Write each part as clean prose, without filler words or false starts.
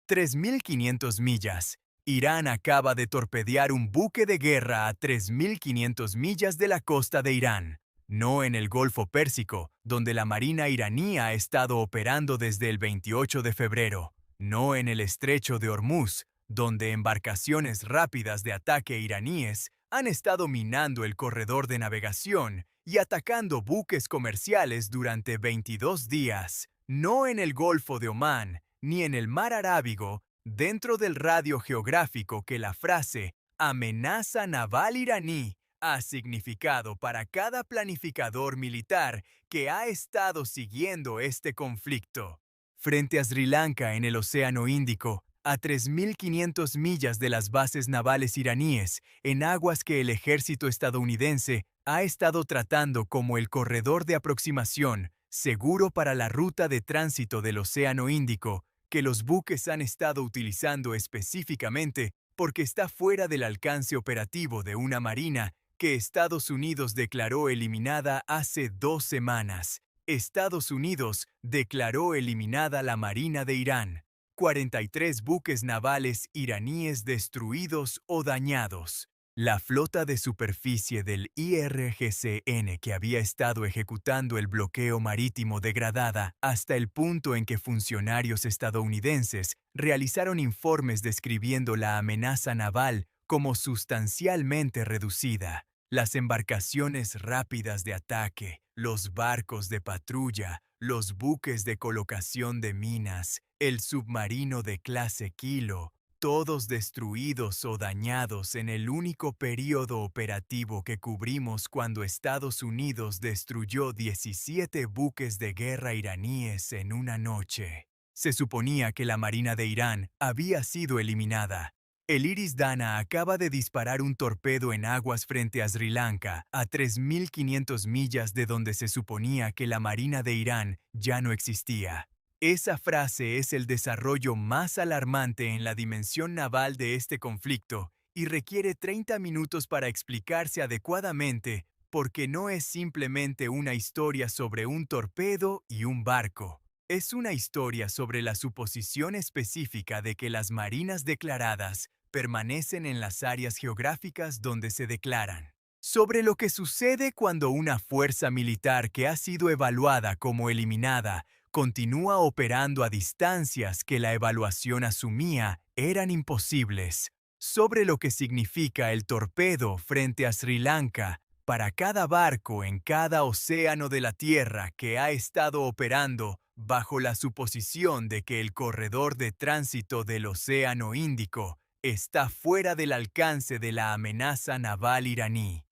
3.500 millas. Irán acaba de torpedear un buque de guerra a 3.500 millas de la costa de Irán, no en el Golfo Pérsico, donde la Marina iraní ha estado operando desde el 28 de febrero, no en el Estrecho de Hormuz, donde embarcaciones rápidas de ataque iraníes han estado minando el corredor de navegación y atacando buques comerciales durante 22 días, no en el Golfo de Omán, ni en el Mar Arábigo, dentro del radio geográfico que la frase amenaza naval iraní ha significado para cada planificador militar que ha estado siguiendo este conflicto. Frente a Sri Lanka en el Océano Índico, a 3.500 millas de las bases navales iraníes, en aguas que el ejército estadounidense ha estado tratando como el corredor de aproximación seguro para la ruta de tránsito del Océano Índico, que los buques han estado utilizando específicamente porque está fuera del alcance operativo de una marina que Estados Unidos declaró eliminada hace 2 semanas. Estados Unidos declaró eliminada la Marina de Irán. 43 buques navales iraníes destruidos o dañados. La flota de superficie del IRGCN que había estado ejecutando el bloqueo marítimo degradada hasta el punto en que funcionarios estadounidenses realizaron informes describiendo la amenaza naval como sustancialmente reducida. Las embarcaciones rápidas de ataque, los barcos de patrulla, los buques de colocación de minas, el submarino de clase Kilo, todos destruidos o dañados en el único período operativo que cubrimos cuando Estados Unidos destruyó 17 buques de guerra iraníes en una noche. Se suponía que la Marina de Irán había sido eliminada. El Iris Dana acaba de disparar un torpedo en aguas frente a Sri Lanka, a 3.500 millas de donde se suponía que la Marina de Irán ya no existía. Esa frase es el desarrollo más alarmante en la dimensión naval de este conflicto y requiere 30 minutos para explicarse adecuadamente porque no es simplemente una historia sobre un torpedo y un barco. Es una historia sobre la suposición específica de que las marinas declaradas permanecen en las áreas geográficas donde se declaran. Sobre lo que sucede cuando una fuerza militar que ha sido evaluada como eliminada continúa operando a distancias que la evaluación asumía eran imposibles. Sobre lo que significa el torpedo frente a Sri Lanka para cada barco en cada océano de la Tierra que ha estado operando bajo la suposición de que el corredor de tránsito del Océano Índico está fuera del alcance de la amenaza naval iraní.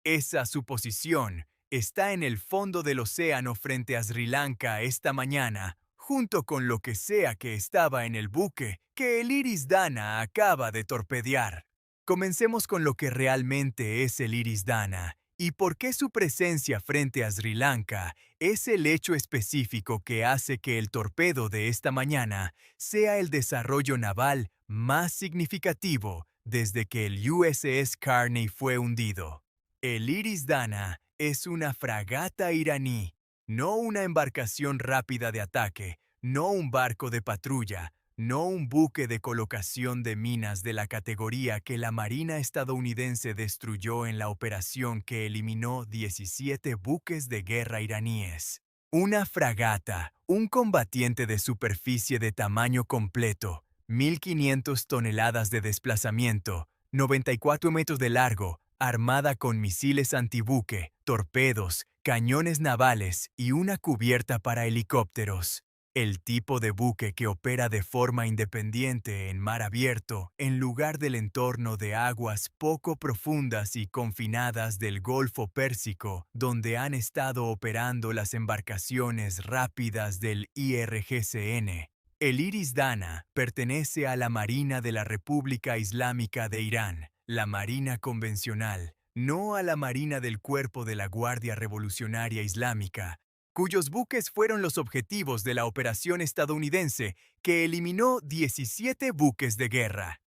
Esa suposición está en el fondo del océano frente a Sri Lanka esta mañana, junto con lo que sea que estaba en el buque que el Iris Dana acaba de torpedear. Comencemos con lo que realmente es el Iris Dana y por qué su presencia frente a Sri Lanka es el hecho específico que hace que el torpedo de esta mañana sea el desarrollo naval más significativo desde que el USS Carney fue hundido. El Iris Dana es una fragata iraní, no una embarcación rápida de ataque, no un barco de patrulla, no un buque de colocación de minas de la categoría que la Marina estadounidense destruyó en la operación que eliminó 17 buques de guerra iraníes. Una fragata, un combatiente de superficie de tamaño completo, 1.500 toneladas de desplazamiento, 94 metros de largo, armada con misiles antibuque, torpedos, cañones navales y una cubierta para helicópteros. El tipo de buque que opera de forma independiente en mar abierto en lugar del entorno de aguas poco profundas y confinadas del Golfo Pérsico, donde han estado operando las embarcaciones rápidas del IRGCN. El Iris Dana pertenece a la Marina de la República Islámica de Irán, la Marina convencional, no a la Marina del Cuerpo de la Guardia Revolucionaria Islámica, cuyos buques fueron los objetivos de la operación estadounidense que eliminó 17 buques de guerra.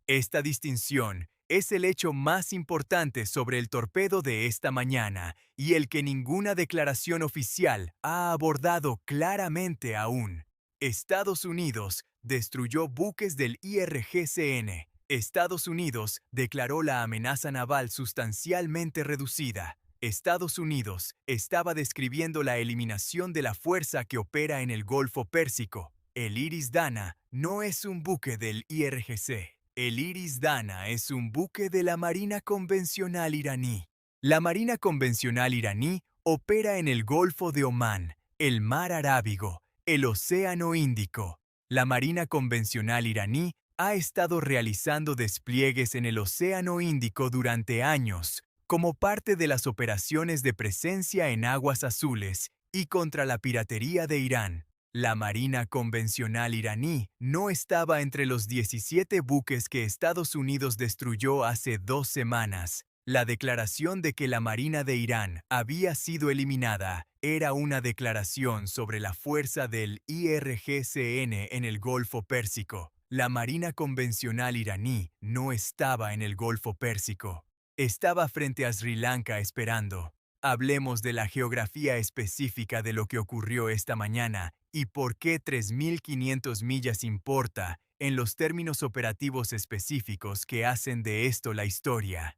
Esta distinción es el hecho más importante sobre el torpedo de esta mañana y el que ninguna declaración oficial ha abordado claramente aún. Estados Unidos destruyó buques del IRGCN. Estados Unidos declaró la amenaza naval sustancialmente reducida. Estados Unidos estaba describiendo la eliminación de la fuerza que opera en el Golfo Pérsico. El Iris Dana no es un buque del IRGC. El Iris Dana es un buque de la Marina Convencional iraní. La Marina Convencional iraní opera en el Golfo de Omán, el Mar Arábigo, el Océano Índico. La Marina Convencional iraní ha estado realizando despliegues en el Océano Índico durante años, como parte de las operaciones de presencia en aguas azules y contra la piratería de Irán. La Marina Convencional iraní no estaba entre los 17 buques que Estados Unidos destruyó hace 2 semanas. La declaración de que la Marina de Irán había sido eliminada era una declaración sobre la fuerza del IRGCN en el Golfo Pérsico. La Marina Convencional iraní no estaba en el Golfo Pérsico. Estaba frente a Sri Lanka esperando. Hablemos de la geografía específica de lo que ocurrió esta mañana y por qué 3.500 millas importa en los términos operativos específicos que hacen de esto la historia.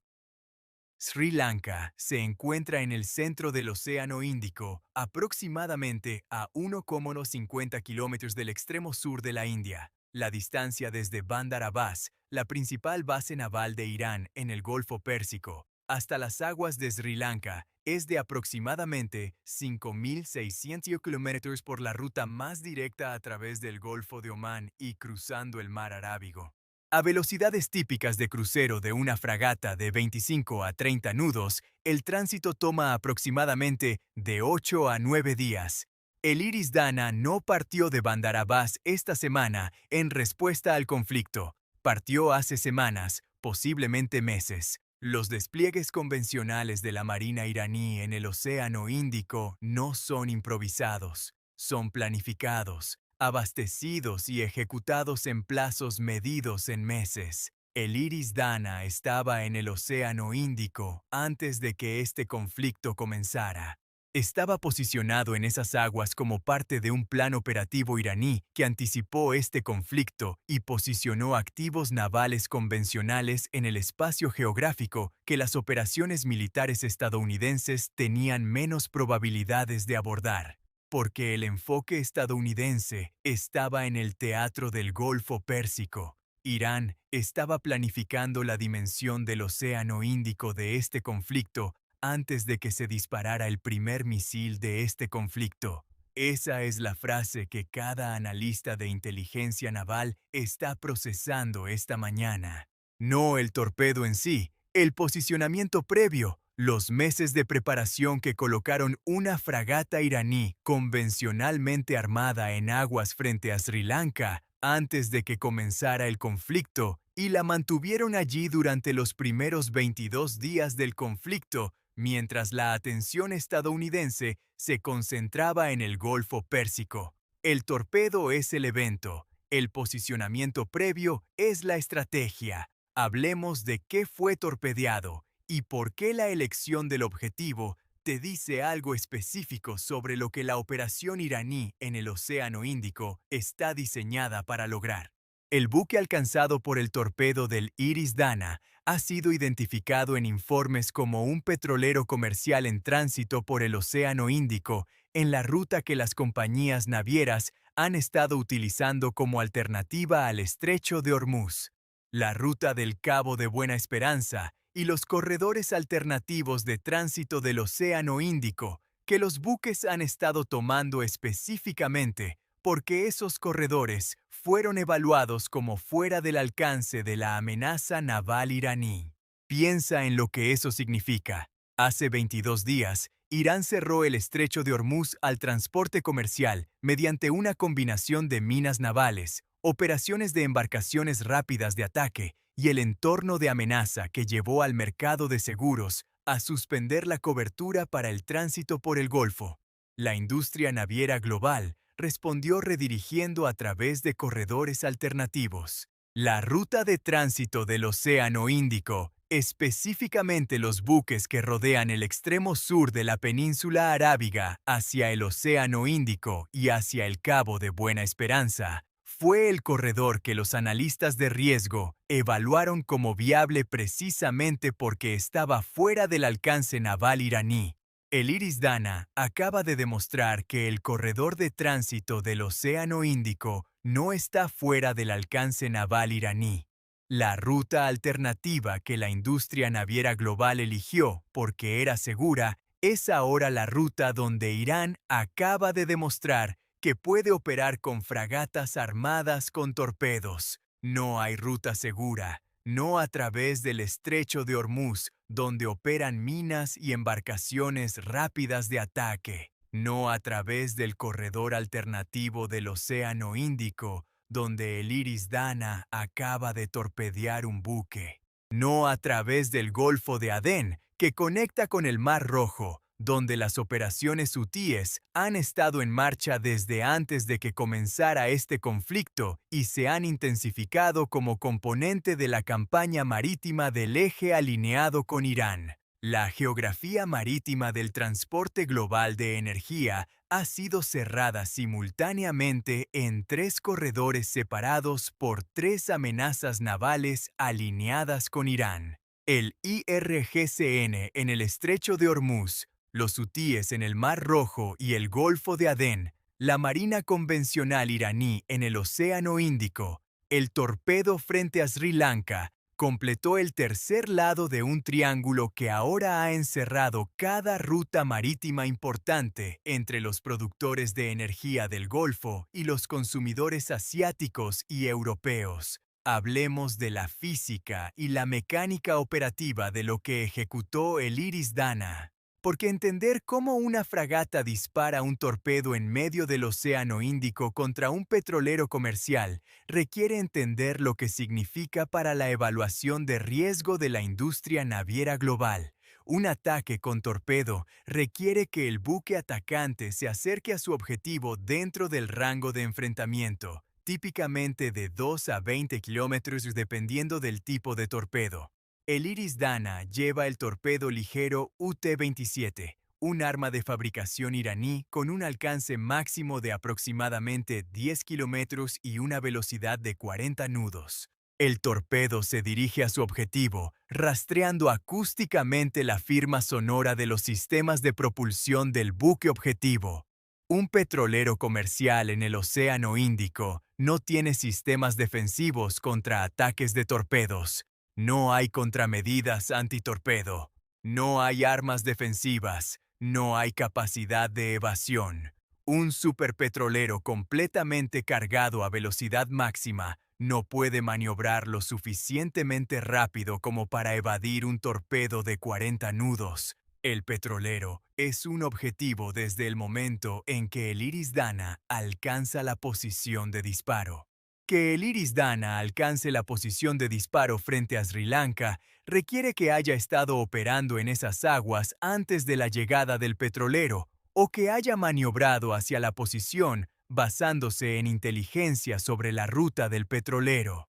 Sri Lanka se encuentra en el centro del Océano Índico, aproximadamente a 1,50 kilómetros del extremo sur de la India. La distancia desde Bandar Abbas, la principal base naval de Irán en el Golfo Pérsico, hasta las aguas de Sri Lanka es de aproximadamente 5.600 kilómetros por la ruta más directa a través del Golfo de Omán y cruzando el Mar Arábigo. A velocidades típicas de crucero de una fragata de 25 a 30 nudos, el tránsito toma aproximadamente de 8 a 9 días. El Iris Dana no partió de Bandar Abbas esta semana en respuesta al conflicto. Partió hace semanas, posiblemente meses. Los despliegues convencionales de la Marina iraní en el Océano Índico no son improvisados, son planificados, abastecidos y ejecutados en plazos medidos en meses. El Iris Dana estaba en el Océano Índico antes de que este conflicto comenzara. Estaba posicionado en esas aguas como parte de un plan operativo iraní que anticipó este conflicto y posicionó activos navales convencionales en el espacio geográfico que las operaciones militares estadounidenses tenían menos probabilidades de abordar, porque el enfoque estadounidense estaba en el teatro del Golfo Pérsico. Irán estaba planificando la dimensión del Océano Índico de este conflicto antes de que se disparara el primer misil de este conflicto. Esa es la frase que cada analista de inteligencia naval está procesando esta mañana. No el torpedo en sí, el posicionamiento previo, los meses de preparación que colocaron una fragata iraní convencionalmente armada en aguas frente a Sri Lanka antes de que comenzara el conflicto y la mantuvieron allí durante los primeros 22 días del conflicto, mientras la atención estadounidense se concentraba en el Golfo Pérsico. El torpedo es el evento, el posicionamiento previo es la estrategia. Hablemos de qué fue torpedeado y por qué la elección del objetivo te dice algo específico sobre lo que la operación iraní en el Océano Índico está diseñada para lograr. El buque alcanzado por el torpedo del Iris Dana ha sido identificado en informes como un petrolero comercial en tránsito por el Océano Índico en la ruta que las compañías navieras han estado utilizando como alternativa al Estrecho de Hormuz. La ruta del Cabo de Buena Esperanza y los corredores alternativos de tránsito del Océano Índico que los buques han estado tomando específicamente porque esos corredores fueron evaluados como fuera del alcance de la amenaza naval iraní. Piensa en lo que eso significa. Hace 22 días, Irán cerró el Estrecho de Hormuz al transporte comercial mediante una combinación de minas navales, operaciones de embarcaciones rápidas de ataque y el entorno de amenaza que llevó al mercado de seguros a suspender la cobertura para el tránsito por el Golfo. La industria naviera global respondió redirigiendo a través de corredores alternativos. La ruta de tránsito del Océano Índico específicamente los buques que rodean el extremo sur de la península arábiga hacia el Océano Índico y hacia el Cabo de Buena Esperanza, fue el corredor que los analistas de riesgo evaluaron como viable precisamente porque estaba fuera del alcance naval iraní. El Iris Dana acaba de demostrar que el corredor de tránsito del Océano Índico no está fuera del alcance naval iraní. La ruta alternativa que la industria naviera global eligió porque era segura es ahora la ruta donde Irán acaba de demostrar que puede operar con fragatas armadas con torpedos. No hay ruta segura, no a través del estrecho de Hormuz, donde operan minas y embarcaciones rápidas de ataque, no a través del corredor alternativo del Océano Índico, donde el Iris Dana acaba de torpedear un buque, no a través del Golfo de Adén, que conecta con el Mar Rojo, donde las operaciones hutíes han estado en marcha desde antes de que comenzara este conflicto y se han intensificado como componente de la campaña marítima del eje alineado con Irán. La geografía marítima del transporte global de energía ha sido cerrada simultáneamente en 3 corredores separados por 3 amenazas navales alineadas con Irán. El IRGCN en el estrecho de Hormuz, los hutíes en el Mar Rojo y el Golfo de Adén, la Marina convencional iraní en el Océano Índico, el torpedo frente a Sri Lanka, completó el tercer lado de un triángulo que ahora ha encerrado cada ruta marítima importante entre los productores de energía del Golfo y los consumidores asiáticos y europeos. Hablemos de la física y la mecánica operativa de lo que ejecutó el Iris Dana. Porque entender cómo una fragata dispara un torpedo en medio del Océano Índico contra un petrolero comercial requiere entender lo que significa para la evaluación de riesgo de la industria naviera global. Un ataque con torpedo requiere que el buque atacante se acerque a su objetivo dentro del rango de enfrentamiento, típicamente de 2 a 20 kilómetros dependiendo del tipo de torpedo. El Iris Dana lleva el torpedo ligero UT-27, un arma de fabricación iraní con un alcance máximo de aproximadamente 10 kilómetros y una velocidad de 40 nudos. El torpedo se dirige a su objetivo, rastreando acústicamente la firma sonora de los sistemas de propulsión del buque objetivo. Un petrolero comercial en el Océano Índico no tiene sistemas defensivos contra ataques de torpedos. No hay contramedidas antitorpedo. No hay armas defensivas. No hay capacidad de evasión. Un superpetrolero completamente cargado a velocidad máxima no puede maniobrar lo suficientemente rápido como para evadir un torpedo de 40 nudos. El petrolero es un objetivo desde el momento en que el Iris Dana alcanza la posición de disparo. Que el Iris Dana alcance la posición de disparo frente a Sri Lanka requiere que haya estado operando en esas aguas antes de la llegada del petrolero o que haya maniobrado hacia la posición basándose en inteligencia sobre la ruta del petrolero.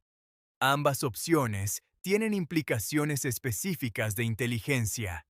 Ambas opciones tienen implicaciones específicas de inteligencia.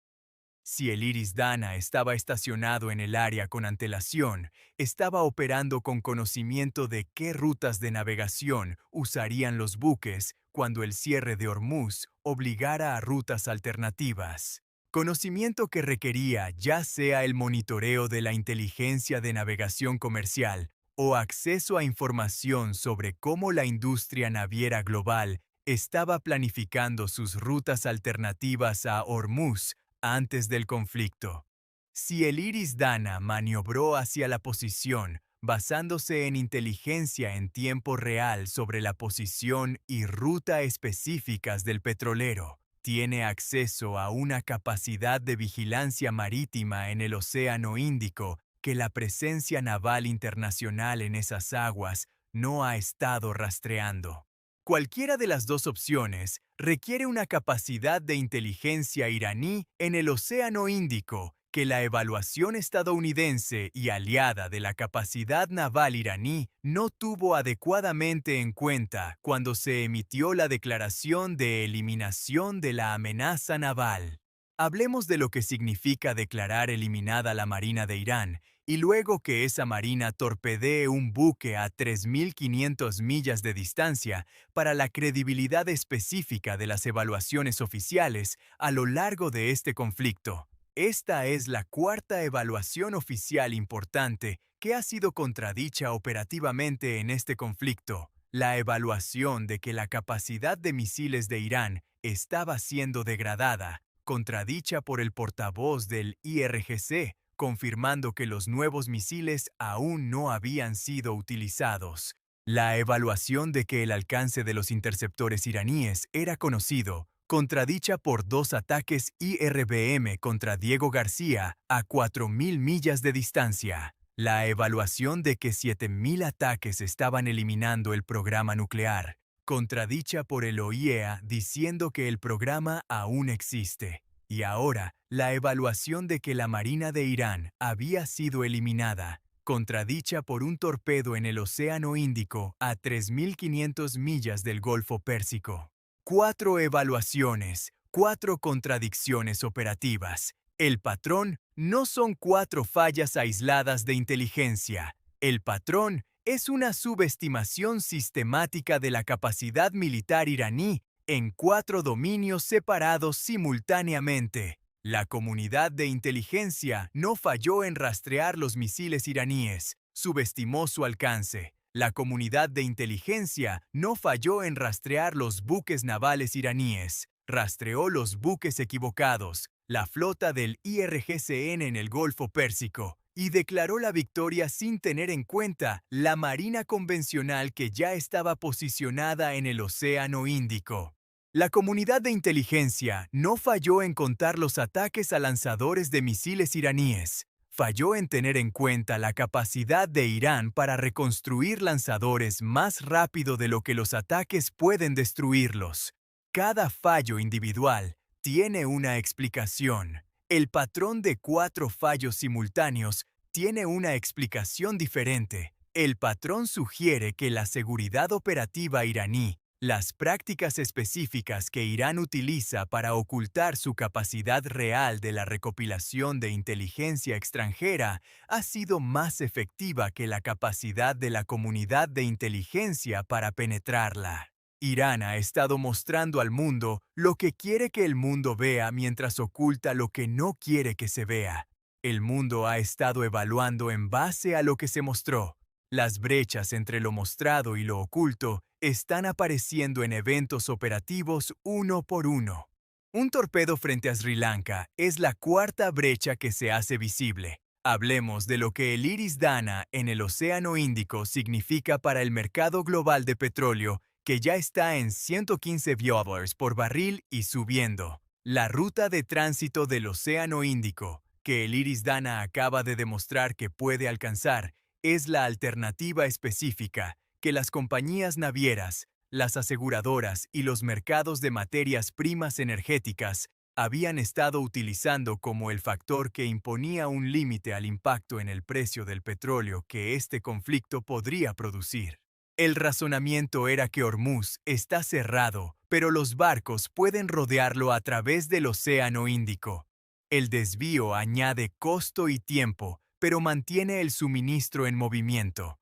Si el Iris Dana estaba estacionado en el área con antelación, estaba operando con conocimiento de qué rutas de navegación usarían los buques cuando el cierre de Hormuz obligara a rutas alternativas. Conocimiento que requería ya sea el monitoreo de la inteligencia de navegación comercial o acceso a información sobre cómo la industria naviera global estaba planificando sus rutas alternativas a Hormuz antes del conflicto. Si el Iris Dana maniobró hacia la posición basándose en inteligencia en tiempo real sobre la posición y ruta específicas del petrolero, tiene acceso a una capacidad de vigilancia marítima en el Océano Índico que la presencia naval internacional en esas aguas no ha estado rastreando. Cualquiera de las dos opciones requiere una capacidad de inteligencia iraní en el Océano Índico que la evaluación estadounidense y aliada de la capacidad naval iraní no tuvo adecuadamente en cuenta cuando se emitió la declaración de eliminación de la amenaza naval. Hablemos de lo que significa declarar eliminada la Marina de Irán y luego que esa marina torpedee un buque a 3.500 millas de distancia para la credibilidad específica de las evaluaciones oficiales a lo largo de este conflicto. Esta es la cuarta evaluación oficial importante que ha sido contradicha operativamente en este conflicto. La evaluación de que la capacidad de misiles de Irán estaba siendo degradada, contradicha por el portavoz del IRGC, confirmando que los nuevos misiles aún no habían sido utilizados. La evaluación de que el alcance de los interceptores iraníes era conocido, contradicha por 2 ataques IRBM contra Diego García a 4.000 millas de distancia. La evaluación de que 7.000 ataques estaban eliminando el programa nuclear, contradicha por el OIEA diciendo que el programa aún existe. Y ahora, la evaluación de que la Marina de Irán había sido eliminada, contradicha por un torpedo en el Océano Índico a 3.500 millas del Golfo Pérsico. 4 evaluaciones, 4 contradicciones operativas. El patrón no son 4 fallas aisladas de inteligencia. El patrón es una subestimación sistemática de la capacidad militar iraní en 4 dominios separados simultáneamente. La comunidad de inteligencia no falló en rastrear los misiles iraníes, subestimó su alcance. La comunidad de inteligencia no falló en rastrear los buques navales iraníes, rastreó los buques equivocados, la flota del IRGCN en el Golfo Pérsico, y declaró la victoria sin tener en cuenta la marina convencional que ya estaba posicionada en el Océano Índico. La comunidad de inteligencia no falló en contar los ataques a lanzadores de misiles iraníes. Falló en tener en cuenta la capacidad de Irán para reconstruir lanzadores más rápido de lo que los ataques pueden destruirlos. Cada fallo individual tiene una explicación. El patrón de 4 fallos simultáneos tiene una explicación diferente. El patrón sugiere que la seguridad operativa iraní, las prácticas específicas que Irán utiliza para ocultar su capacidad real de la recopilación de inteligencia extranjera, ha sido más efectiva que la capacidad de la comunidad de inteligencia para penetrarla. Irán ha estado mostrando al mundo lo que quiere que el mundo vea mientras oculta lo que no quiere que se vea. El mundo ha estado evaluando en base a lo que se mostró. Las brechas entre lo mostrado y lo oculto están apareciendo en eventos operativos uno por uno. Un torpedo frente a Sri Lanka es la cuarta brecha que se hace visible. Hablemos de lo que el Iris Dana en el Océano Índico significa para el mercado global de petróleo, que ya está en $115 por barril y subiendo. La ruta de tránsito del Océano Índico, que el Iris Dana acaba de demostrar que puede alcanzar, es la alternativa específica que las compañías navieras, las aseguradoras y los mercados de materias primas energéticas habían estado utilizando como el factor que imponía un límite al impacto en el precio del petróleo que este conflicto podría producir. El razonamiento era que Hormuz está cerrado, pero los barcos pueden rodearlo a través del Océano Índico. El desvío añade costo y tiempo, pero mantiene el suministro en movimiento.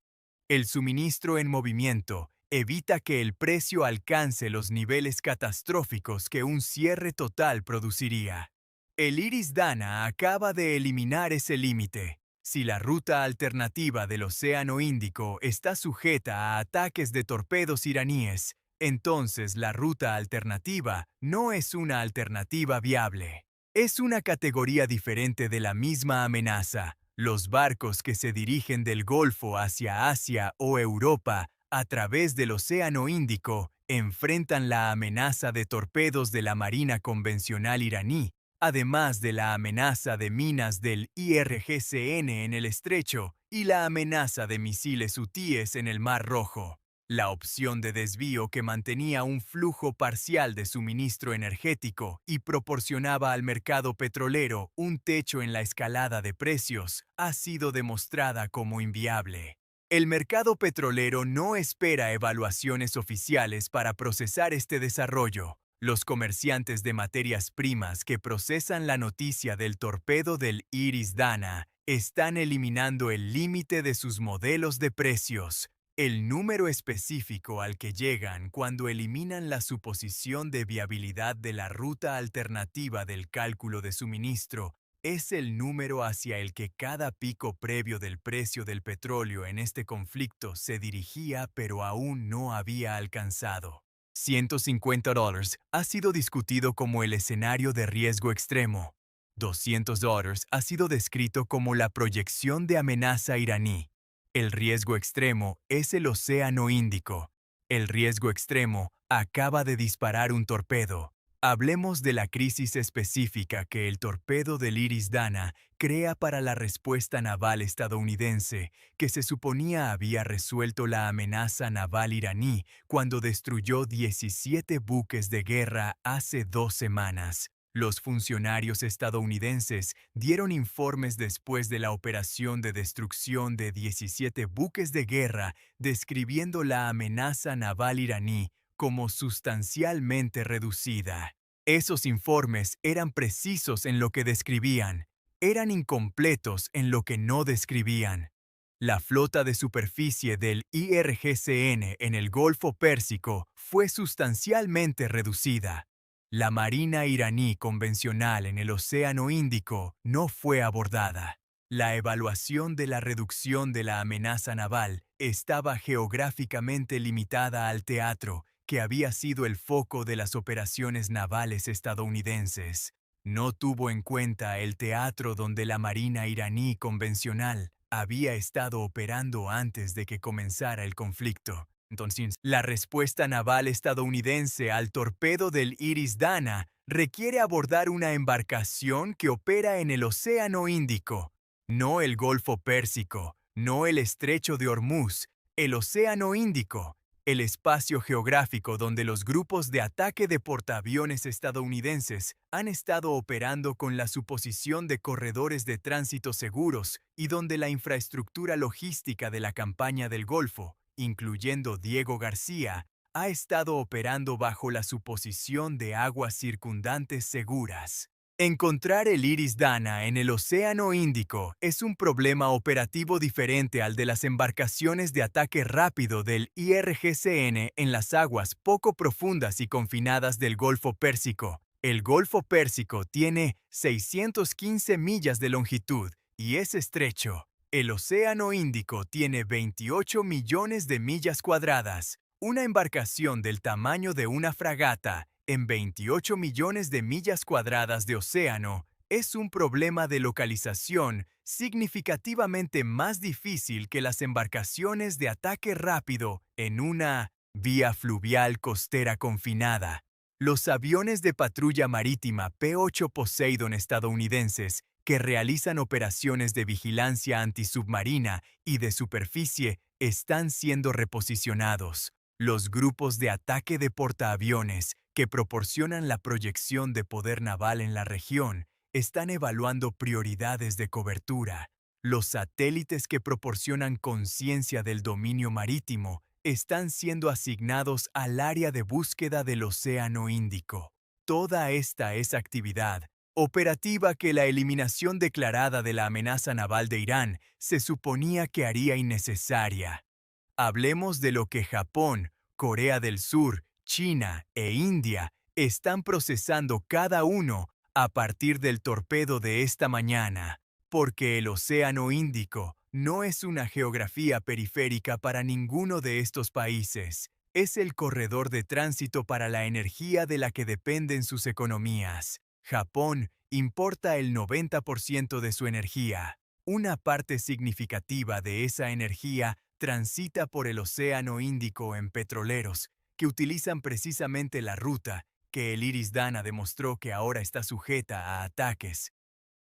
El suministro en movimiento evita que el precio alcance los niveles catastróficos que un cierre total produciría. El Iris Dana acaba de eliminar ese límite. Si la ruta alternativa del Océano Índico está sujeta a ataques de torpedos iraníes, entonces la ruta alternativa no es una alternativa viable. Es una categoría diferente de la misma amenaza. Los barcos que se dirigen del Golfo hacia Asia o Europa a través del Océano Índico enfrentan la amenaza de torpedos de la Marina convencional iraní, además de la amenaza de minas del IRGCN en el estrecho y la amenaza de misiles hutíes en el Mar Rojo. la opción de desvío que mantenía un flujo parcial de suministro energético y proporcionaba al mercado petrolero un techo en la escalada de precios, ha sido demostrada como inviable. El mercado petrolero no espera evaluaciones oficiales para procesar este desarrollo. Los comerciantes de materias primas que procesan la noticia del torpedo del Iris Dana están eliminando el límite de sus modelos de precios, el número específico al que llegan cuando eliminan la suposición de viabilidad de la ruta alternativa del cálculo de suministro. Es el número hacia el que cada pico previo del precio del petróleo en este conflicto se dirigía pero aún no había alcanzado. $150 ha sido discutido como el escenario de riesgo extremo. $200 ha sido descrito como la proyección de amenaza iraní. El riesgo extremo es el Océano Índico. El riesgo extremo acaba de disparar un torpedo. Hablemos de la crisis específica que el torpedo del Iris Dana crea para la respuesta naval estadounidense, que se suponía había resuelto la amenaza naval iraní cuando destruyó 17 buques de guerra hace 2 semanas. Los funcionarios estadounidenses dieron informes después de la operación de destrucción de 17 buques de guerra, describiendo la amenaza naval iraní como sustancialmente reducida. Esos informes eran precisos en lo que describían, eran incompletos en lo que no describían. La flota de superficie del IRGCN en el Golfo Pérsico fue sustancialmente reducida. La marina iraní convencional en el Océano Índico no fue abordada. La evaluación de la reducción de la amenaza naval estaba geográficamente limitada al teatro, que había sido el foco de las operaciones navales estadounidenses. No tuvo en cuenta el teatro donde la marina iraní convencional había estado operando antes de que comenzara el conflicto. Entonces, la respuesta naval estadounidense al torpedo del Iris Dana requiere abordar una embarcación que opera en el Océano Índico, no el Golfo Pérsico, no el Estrecho de Hormuz, el Océano Índico, el espacio geográfico donde los grupos de ataque de portaaviones estadounidenses han estado operando con la suposición de corredores de tránsito seguros y donde la infraestructura logística de la campaña del Golfo, incluyendo Diego García, ha estado operando bajo la suposición de aguas circundantes seguras. Encontrar el Iris Dana en el Océano Índico es un problema operativo diferente al de las embarcaciones de ataque rápido del IRGCN en las aguas poco profundas y confinadas del Golfo Pérsico. El Golfo Pérsico tiene 615 millas de longitud y es estrecho. El Océano Índico tiene 28 millones de millas cuadradas. Una embarcación del tamaño de una fragata en 28 millones de millas cuadradas de océano es un problema de localización significativamente más difícil que las embarcaciones de ataque rápido en una vía fluvial costera confinada. Los aviones de patrulla marítima P-8 Poseidon estadounidenses que realizan operaciones de vigilancia antisubmarina y de superficie están siendo reposicionados. Los grupos de ataque de portaaviones que proporcionan la proyección de poder naval en la región están evaluando prioridades de cobertura. Los satélites que proporcionan conciencia del dominio marítimo están siendo asignados al área de búsqueda del Océano Índico. Toda esta es actividad operativa que la eliminación declarada de la amenaza naval de Irán se suponía que haría innecesaria. Hablemos de lo que Japón, Corea del Sur, China e India están procesando cada uno a partir del torpedo de esta mañana, porque el Océano Índico no es una geografía periférica para ninguno de estos países. Es el corredor de tránsito para la energía de la que dependen sus economías. Japón importa el 90% de su energía. Una parte significativa de esa energía transita por el Océano Índico en petroleros, que utilizan precisamente la ruta que el Iris Dana demostró que ahora está sujeta a ataques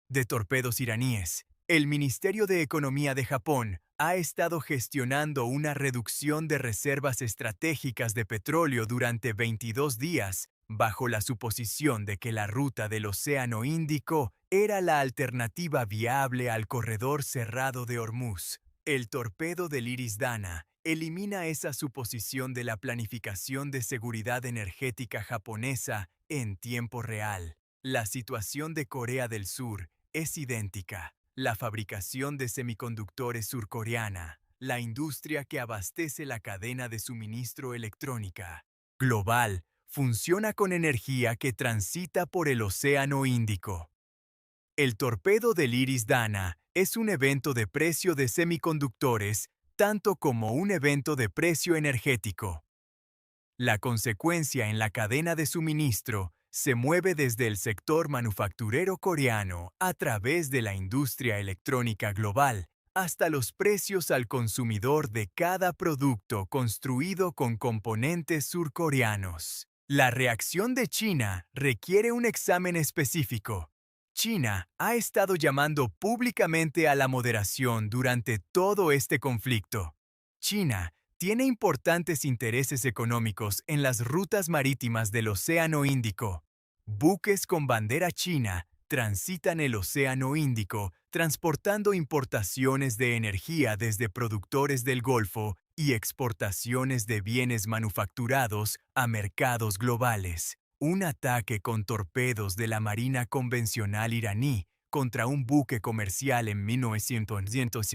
de torpedos iraníes. El Ministerio de Economía de Japón ha estado gestionando una reducción de reservas estratégicas de petróleo durante 22 días, bajo la suposición de que la ruta del Océano Índico era la alternativa viable al corredor cerrado de Hormuz. El torpedo del Iris Dana elimina esa suposición de la planificación de seguridad energética japonesa en tiempo real. La situación de Corea del Sur es idéntica. La fabricación de semiconductores surcoreana, la industria que abastece la cadena de suministro electrónica global, funciona con energía que transita por el Océano Índico. El torpedo del Iris Dana es un evento de precio de semiconductores, tanto como un evento de precio energético. La consecuencia en la cadena de suministro se mueve desde el sector manufacturero coreano a través de la industria electrónica global hasta los precios al consumidor de cada producto construido con componentes surcoreanos. La reacción de China requiere un examen específico. China ha estado llamando públicamente a la moderación durante todo este conflicto. China tiene importantes intereses económicos en las rutas marítimas del Océano Índico. Buques con bandera china transitan el Océano Índico transportando importaciones de energía desde productores del Golfo y exportaciones de bienes manufacturados a mercados globales. Un ataque con torpedos de la Marina convencional iraní contra un buque comercial en 1900.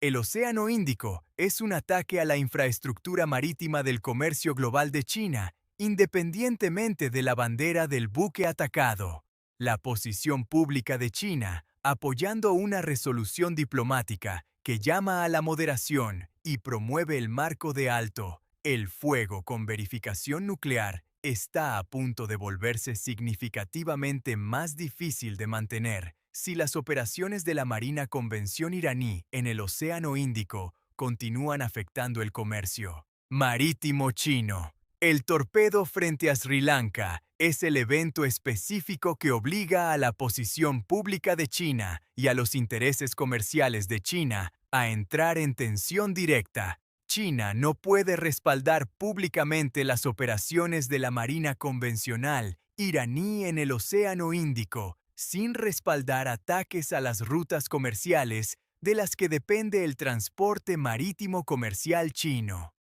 El Océano Índico es un ataque a la infraestructura marítima del comercio global de China, independientemente de la bandera del buque atacado. La posición pública de China, apoyando una resolución diplomática que llama a la moderación y promueve el marco de alto, el fuego con verificación nuclear, está a punto de volverse significativamente más difícil de mantener si las operaciones de la Marina Convención iraní en el Océano Índico continúan afectando el comercio marítimo chino. El torpedo frente a Sri Lanka es el evento específico que obliga a la posición pública de China y a los intereses comerciales de China a entrar en tensión directa. China no puede respaldar públicamente las operaciones de la Marina convencional iraní en el Océano Índico sin respaldar ataques a las rutas comerciales de las que depende el transporte marítimo comercial chino.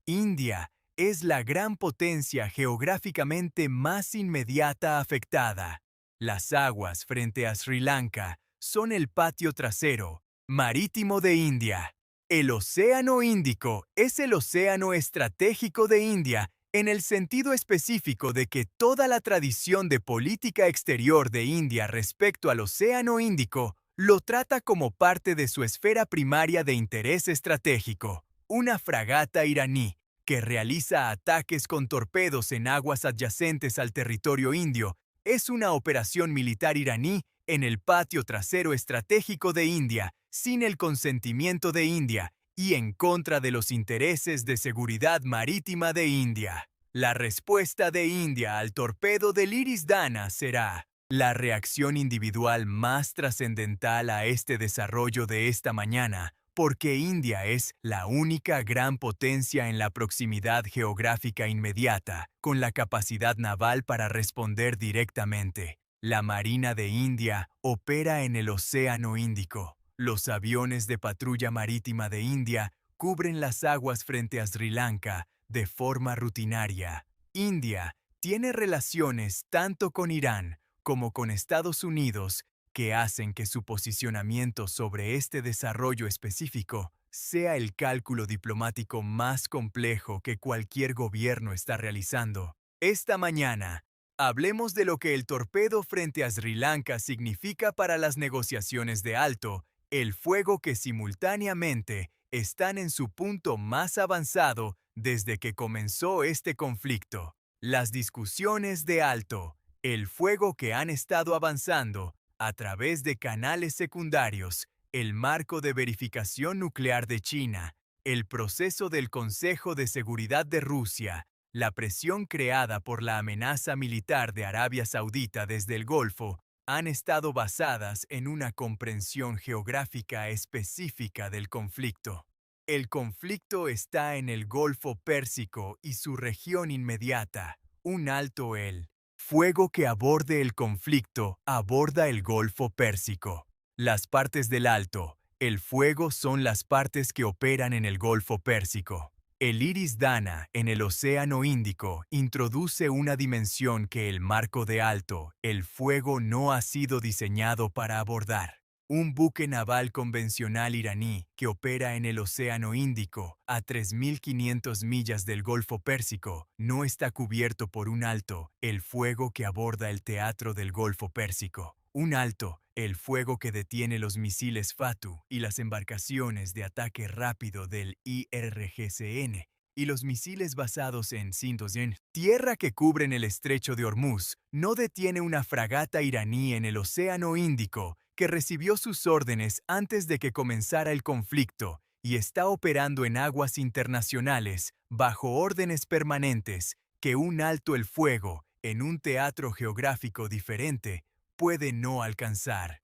India es la gran potencia geográficamente más inmediata afectada. Las aguas frente a Sri Lanka son el patio trasero marítimo de India. El Océano Índico es el océano estratégico de India en el sentido específico de que toda la tradición de política exterior de India respecto al Océano Índico lo trata como parte de su esfera primaria de interés estratégico. Una fragata iraní que realiza ataques con torpedos en aguas adyacentes al territorio indio es una operación militar iraní en el patio trasero estratégico de India, sin el consentimiento de India y en contra de los intereses de seguridad marítima de India. La respuesta de India al torpedo del Iris Dana será la reacción individual más trascendental a este desarrollo de esta mañana, porque India es la única gran potencia en la proximidad geográfica inmediata, con la capacidad naval para responder directamente. La Marina de India opera en el Océano Índico. Los aviones de patrulla marítima de India cubren las aguas frente a Sri Lanka de forma rutinaria. India tiene relaciones tanto con Irán como con Estados Unidos que hacen que su posicionamiento sobre este desarrollo específico sea el cálculo diplomático más complejo que cualquier gobierno está realizando. Esta mañana, hablemos de lo que el torpedo frente a Sri Lanka significa para las negociaciones de alto, el fuego que simultáneamente están en su punto más avanzado desde que comenzó este conflicto. Las discusiones de alto, el fuego que han estado avanzando a través de canales secundarios, el marco de verificación nuclear de China, el proceso del Consejo de Seguridad de Rusia, la presión creada por la amenaza militar de Arabia Saudita desde el Golfo, han estado basadas en una comprensión geográfica específica del conflicto. El conflicto está en el Golfo Pérsico y su región inmediata, un alto el fuego que aborde el conflicto aborda el Golfo Pérsico. Las partes del alto, el fuego son las partes que operan en el Golfo Pérsico. El Iris Dana en el Océano Índico introduce una dimensión que el marco de alto, el fuego no ha sido diseñado para abordar. Un buque naval convencional iraní que opera en el Océano Índico, a 3.500 millas del Golfo Pérsico, no está cubierto por un alto, el fuego que aborda el teatro del Golfo Pérsico. Un alto, el fuego que detiene los misiles Fatu y las embarcaciones de ataque rápido del IRGCN y los misiles basados en Sindozen, tierra que cubren el estrecho de Hormuz, no detiene una fragata iraní en el Océano Índico que recibió sus órdenes antes de que comenzara el conflicto y está operando en aguas internacionales bajo órdenes permanentes que un alto el fuego en un teatro geográfico diferente puede no alcanzar.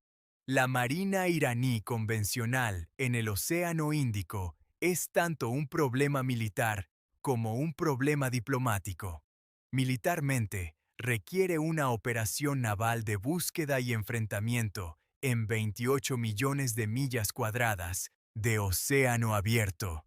La Marina iraní convencional en el Océano Índico es tanto un problema militar como un problema diplomático. Militarmente, requiere una operación naval de búsqueda y enfrentamiento en 28 millones de millas cuadradas de océano abierto.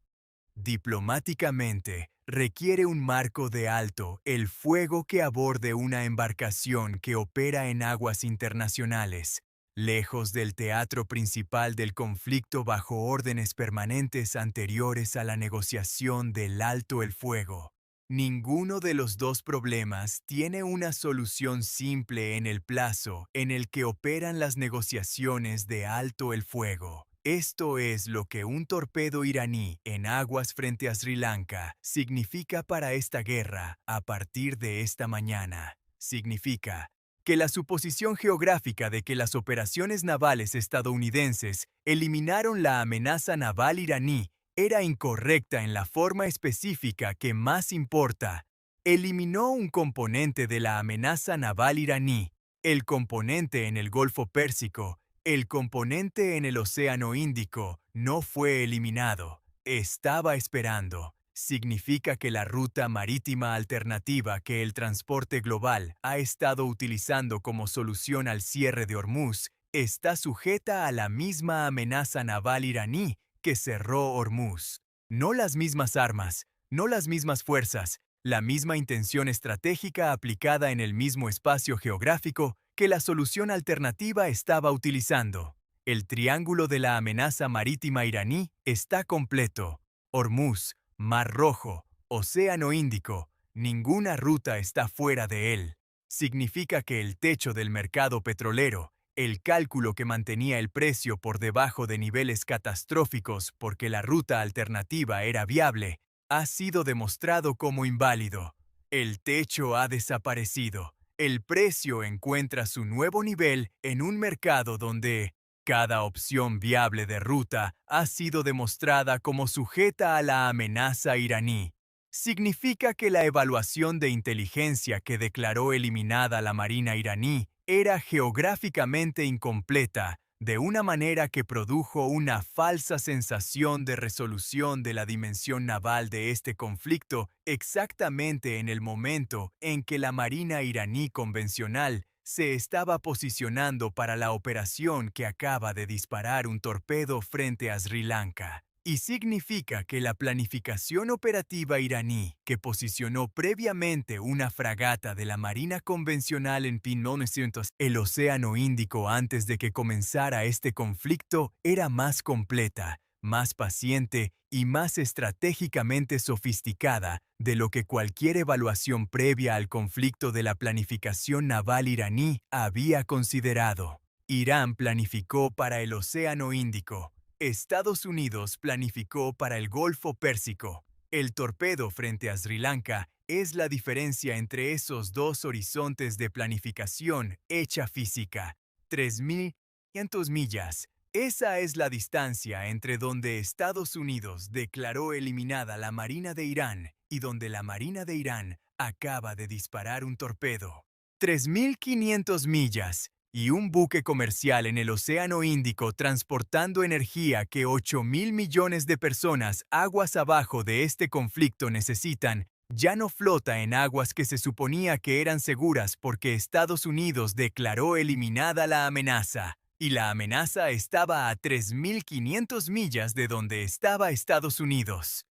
Diplomáticamente, requiere un marco de alto el fuego que aborde una embarcación que opera en aguas internacionales, lejos del teatro principal del conflicto bajo órdenes permanentes anteriores a la negociación del alto el fuego. Ninguno de los dos problemas tiene una solución simple en el plazo en el que operan las negociaciones de alto el fuego. Esto es lo que un torpedo iraní en aguas frente a Sri Lanka significa para esta guerra a partir de esta mañana. Significa que la suposición geográfica de que las operaciones navales estadounidenses eliminaron la amenaza naval iraní era incorrecta en la forma específica que más importa. Eliminó un componente de la amenaza naval iraní, el componente en el Golfo Pérsico. El componente en el Océano Índico no fue eliminado. Estaba esperando. Significa que la ruta marítima alternativa que el transporte global ha estado utilizando como solución al cierre de Hormuz está sujeta a la misma amenaza naval iraní que cerró Hormuz. No las mismas armas, no las mismas fuerzas, la misma intención estratégica aplicada en el mismo espacio geográfico que la solución alternativa estaba utilizando. El triángulo de la amenaza marítima iraní está completo. Hormuz, Mar Rojo, Océano Índico, ninguna ruta está fuera de él. Significa que el techo del mercado petrolero, el cálculo que mantenía el precio por debajo de niveles catastróficos porque la ruta alternativa era viable, ha sido demostrado como inválido. El techo ha desaparecido. El precio encuentra su nuevo nivel en un mercado donde cada opción viable de ruta ha sido demostrada como sujeta a la amenaza iraní. Significa que la evaluación de inteligencia que declaró eliminada la Marina iraní era geográficamente incompleta, de una manera que produjo una falsa sensación de resolución de la dimensión naval de este conflicto exactamente en el momento en que la Marina iraní convencional se estaba posicionando para la operación que acaba de disparar un torpedo frente a Sri Lanka. Y significa que la planificación operativa iraní, que posicionó previamente una fragata de la Marina convencional en 1900, el Océano Índico antes de que comenzara este conflicto, era más completa, más paciente y más estratégicamente sofisticada de lo que cualquier evaluación previa al conflicto de la planificación naval iraní había considerado. Irán planificó para el Océano Índico. Estados Unidos planificó para el Golfo Pérsico. El torpedo frente a Sri Lanka es la diferencia entre esos dos horizontes de planificación hecha física. 3.500 millas. Esa es la distancia entre donde Estados Unidos declaró eliminada la Marina de Irán y donde la Marina de Irán acaba de disparar un torpedo. 3.500 millas. y un buque comercial en el Océano Índico transportando energía que 8.000 millones de personas aguas abajo de este conflicto necesitan, ya no flota en aguas que se suponía que eran seguras porque Estados Unidos declaró eliminada la amenaza, y la amenaza estaba a 3.500 millas de donde estaba Estados Unidos.